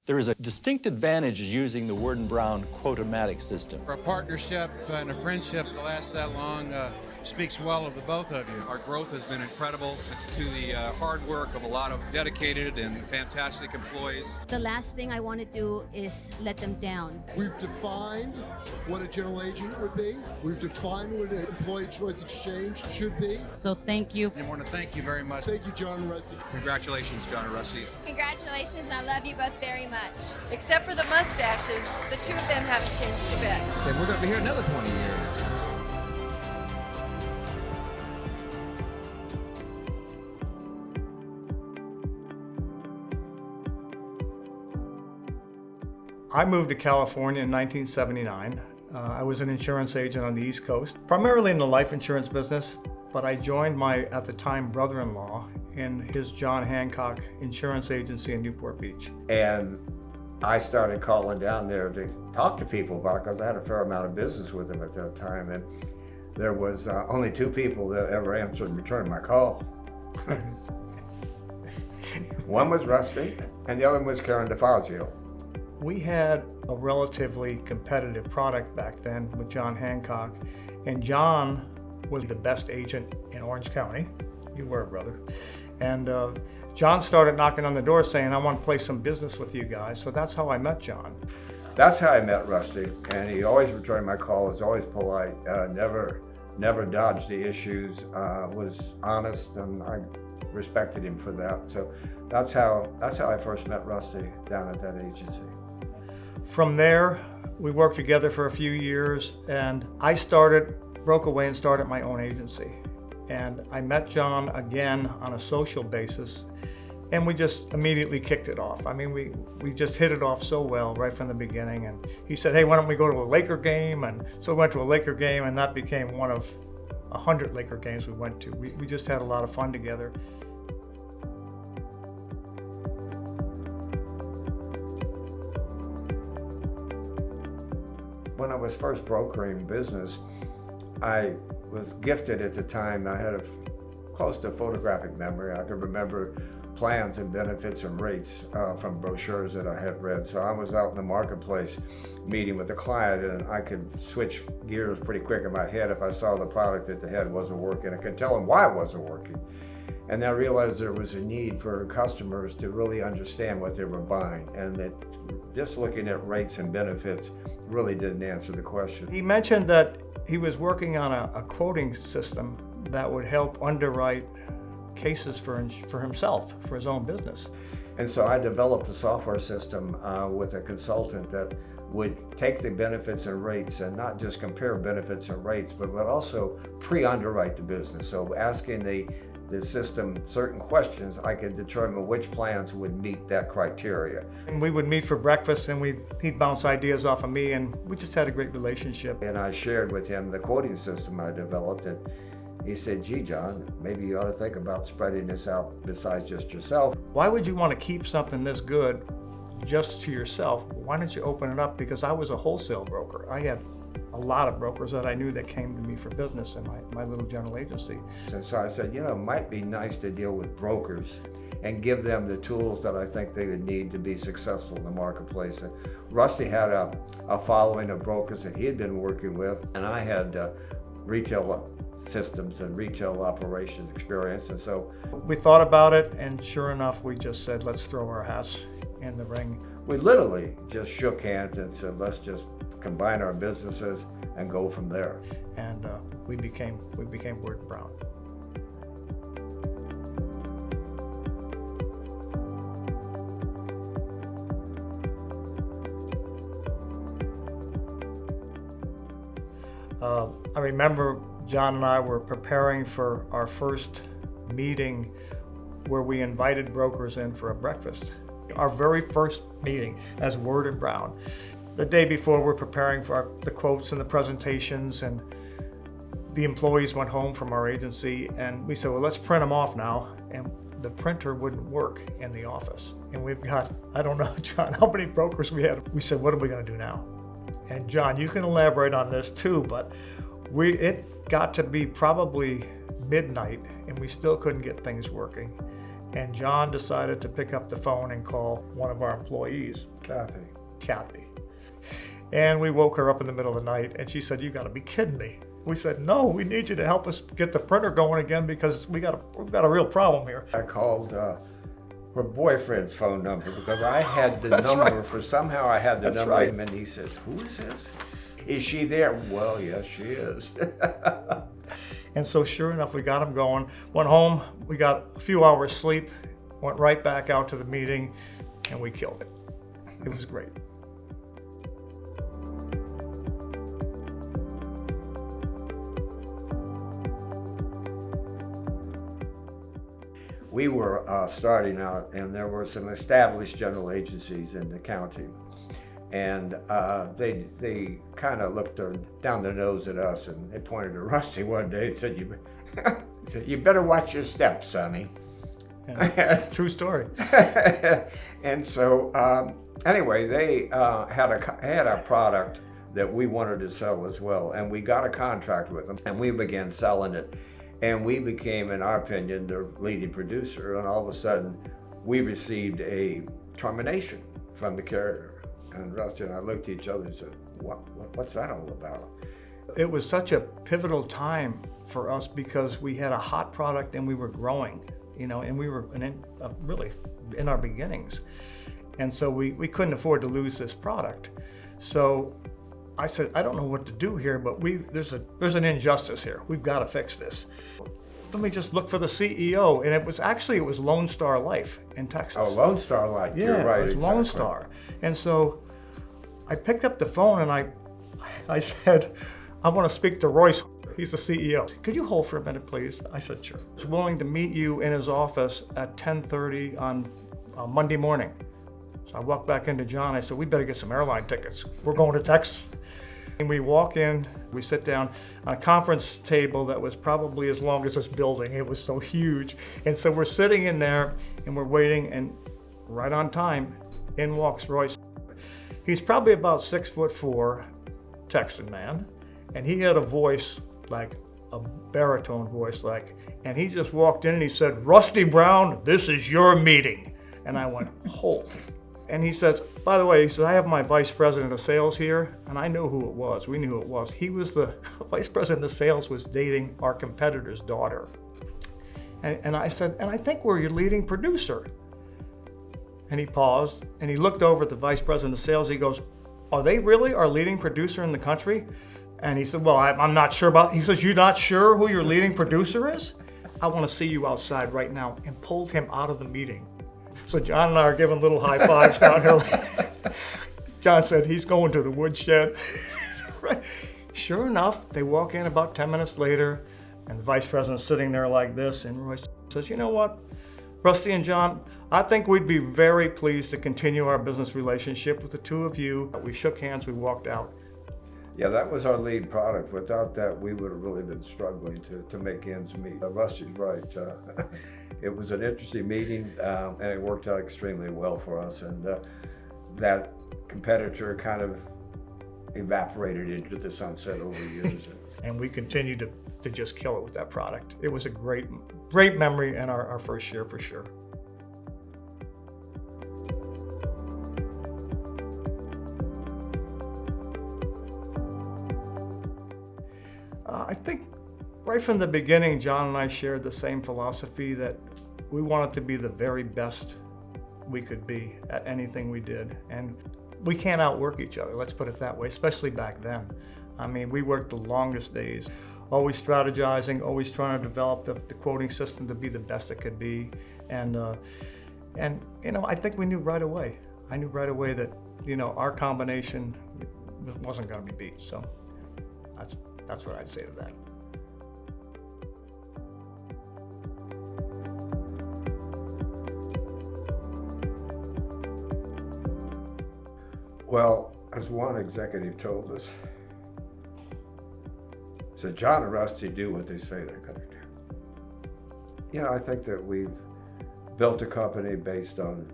There is a distinct advantage in using the Word & Brown Quote-O-Matic system. A partnership and a friendship that lasts that long speaks well of the both of you. Our growth has been incredible. It's to the hard work of a lot of dedicated and fantastic employees. The last thing I want to do is let them down. We've defined what a general agent would be. We've defined what an employee choice exchange should be. So thank you. I want to thank you very much. Thank you, John and Rusty. Congratulations, John and Rusty. Congratulations, and I love you both very much. Except for the mustaches, the two of them haven't changed a bit. And we're going to be here another 20 years. I moved to California in 1979. I was an insurance agent on the East Coast, primarily in the life insurance business, but I joined my, at the time, brother-in-law in his John Hancock insurance agency in Newport Beach. And I started calling down there to talk to people about it because I had a fair amount of business with them at that time. And there was only two people that ever answered and returned my call. One was Rusty, and the other one was Karen DeFazio. We had a relatively competitive product back then with John Hancock, and John was the best agent in Orange County. You were, brother. And John started knocking on the door saying, I want to play some business with you guys. So that's how I met John. That's how I met Rusty, and he always returned my call, was always polite, never dodged the issues, was honest, and I respected him for that. So that's how I first met Rusty down at that agency. From there, we worked together for a few years, and I broke away and started my own agency. And I met John again on a social basis, and we just immediately kicked it off. I mean, we just hit it off so well right from the beginning. And he said, hey, why don't we go to a Laker game? And so we went to a Laker game, and that became one of 100 Laker games we went to. We just had a lot of fun together. When I was first brokering business, I was gifted at the time. I had close to photographic memory. I could remember plans and benefits and rates from brochures that I had read. So I was out in the marketplace meeting with the client, and I could switch gears pretty quick in my head if I saw the product that they had wasn't working. I could tell them why it wasn't working. And I realized there was a need for customers to really understand what they were buying, and that just looking at rates and benefits really didn't answer the question. He mentioned that he was working on a quoting system that would help underwrite cases for himself, for his own business. And so I developed a software system with a consultant that would take the benefits and rates and not just compare benefits and rates, but would also pre-underwrite the business. So asking the system certain questions, I could determine which plans would meet that criteria. And we would meet for breakfast, and he'd bounce ideas off of me, and we just had a great relationship. And I shared with him the quoting system I developed, and he said, gee, John, maybe you ought to think about spreading this out besides just yourself. Why would you want to keep something this good just to yourself? Why don't you open it up? Because I was a wholesale broker. I had a lot of brokers that I knew that came to me for business in my little general agency. And so I said, it might be nice to deal with brokers and give them the tools that I think they would need to be successful in the marketplace. And Rusty had a following of brokers that he had been working with, and I had retail systems and retail operations experience. And so we thought about it, and sure enough, we just said, let's throw our hats in the ring. We literally just shook hands and said, let's just combine our businesses and go from there. And we became Word & Brown. I remember John and I were preparing for our first meeting where we invited brokers in for a breakfast. Our very first meeting as Word & Brown. The day before, we're preparing for the quotes and the presentations, and the employees went home from our agency, and we said, well, let's print them off now. And the printer wouldn't work in the office. And we've got, I don't know, John, how many brokers we had. We said, what are we going to do now? And John, you can elaborate on this too, but it got to be probably midnight, and we still couldn't get things working. And John decided to pick up the phone and call one of our employees, Kathy. And we woke her up in the middle of the night, and she said, "You gotta be kidding me." We said, "No, we need you to help us get the printer going again because we've got a real problem here." I called her boyfriend's phone number because I had the That's number right. somehow I had the That's number, right. and he says, "Who is this? Is she there?" "Well, yes, she is." And so sure enough, we got him going. Went home, we got a few hours sleep, went right back out to the meeting, and we killed it. It was great. We were starting out, and there were some established general agencies in the county, and they kind of looked down their nose at us, and they pointed to Rusty one day and said, "You better watch your steps, Sonny." Yeah, true story. And so anyway, they had a product that we wanted to sell as well, and we got a contract with them, and we began selling it. And we became, in our opinion, the leading producer, and all of a sudden, we received a termination from the carrier. And Rusty and I looked at each other and said, what's that all about? It was such a pivotal time for us because we had a hot product and we were growing, and we were really in our beginnings. And so we couldn't afford to lose this product. So I said, "I don't know what to do here, but there's an injustice here. We've got to fix this. Let me just look for the CEO." And it was Lone Star Life in Texas. Oh, Lone Star Life, Yeah, you're right. it was Lone exactly. Star. And so I picked up the phone and I said, "I want to speak to Royce. He's the CEO. Could you hold for a minute, please?" I said, "Sure." He's willing to meet you in his office at 10:30 on Monday morning. So I walked back into John. I said, "We better get some airline tickets. We're going to Texas." And we walk in, we sit down on a conference table that was probably as long as this building. It was so huge. And so we're sitting in there and we're waiting, and right on time, in walks Royce. He's probably about 6'4", Texan man. And he had a voice like a baritone voice, and he just walked in and he said, "Rusty Brown, this is your meeting." And I went, "Hold." And he says, "By the way," he says, "I have my vice president of sales here." And I know who it was. We knew who it was. He was the vice president of sales, was dating our competitor's daughter. And I said, "And I think we're your leading producer." And he paused and he looked over at the vice president of sales. He goes, "Are they really our leading producer in the country?" And he said, "Well, I'm not sure about," he says, "You're not sure who your leading producer is? I want to see you outside right now," and pulled him out of the meeting. So John and I are giving little high fives down here. John said, "He's going to the woodshed." Right. Sure enough, they walk in about 10 minutes later, and the vice president's sitting there like this, and Royce says, "You know what, Rusty and John, I think we'd be very pleased to continue our business relationship with the two of you." We shook hands, we walked out. Yeah, that was our lead product. Without that, we would have really been struggling to make ends meet. Rusty's right. It was an interesting meeting, and it worked out extremely well for us. And that competitor kind of evaporated into the sunset over the years. And we continued to just kill it with that product. It was a great memory in our first year for sure. I think right from the beginning, John and I shared the same philosophy that we wanted to be the very best we could be at anything we did. And we can't outwork each other, let's put it that way, especially back then. I mean, we worked the longest days, always strategizing, always trying to develop the quoting system to be the best it could be. And I think we knew right away. I knew right away that, our combination wasn't going to be beat. So that's what I'd say to that. Well, as one executive told us, said, "John and Rusty do what they say they're going to do." I think that we've built a company based on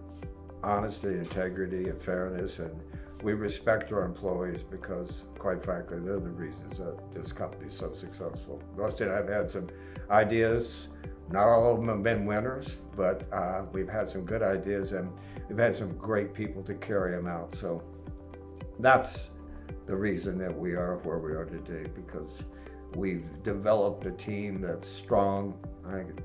honesty, integrity, and fairness, and we respect our employees because, quite frankly, they're the reasons that this company is so successful. Rusty and I have had some ideas Not all of them have been winners, but we've had some good ideas and we've had some great people to carry them out. So that's the reason that we are where we are today, because we've developed a team that's strong.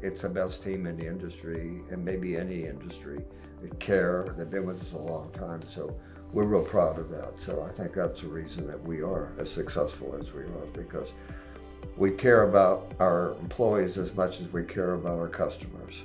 It's the best team in the industry, and maybe any industry. They care, they've been with us a long time, so we're real proud of that. So I think that's the reason that we are as successful as we are, because we care about our employees as much as we care about our customers.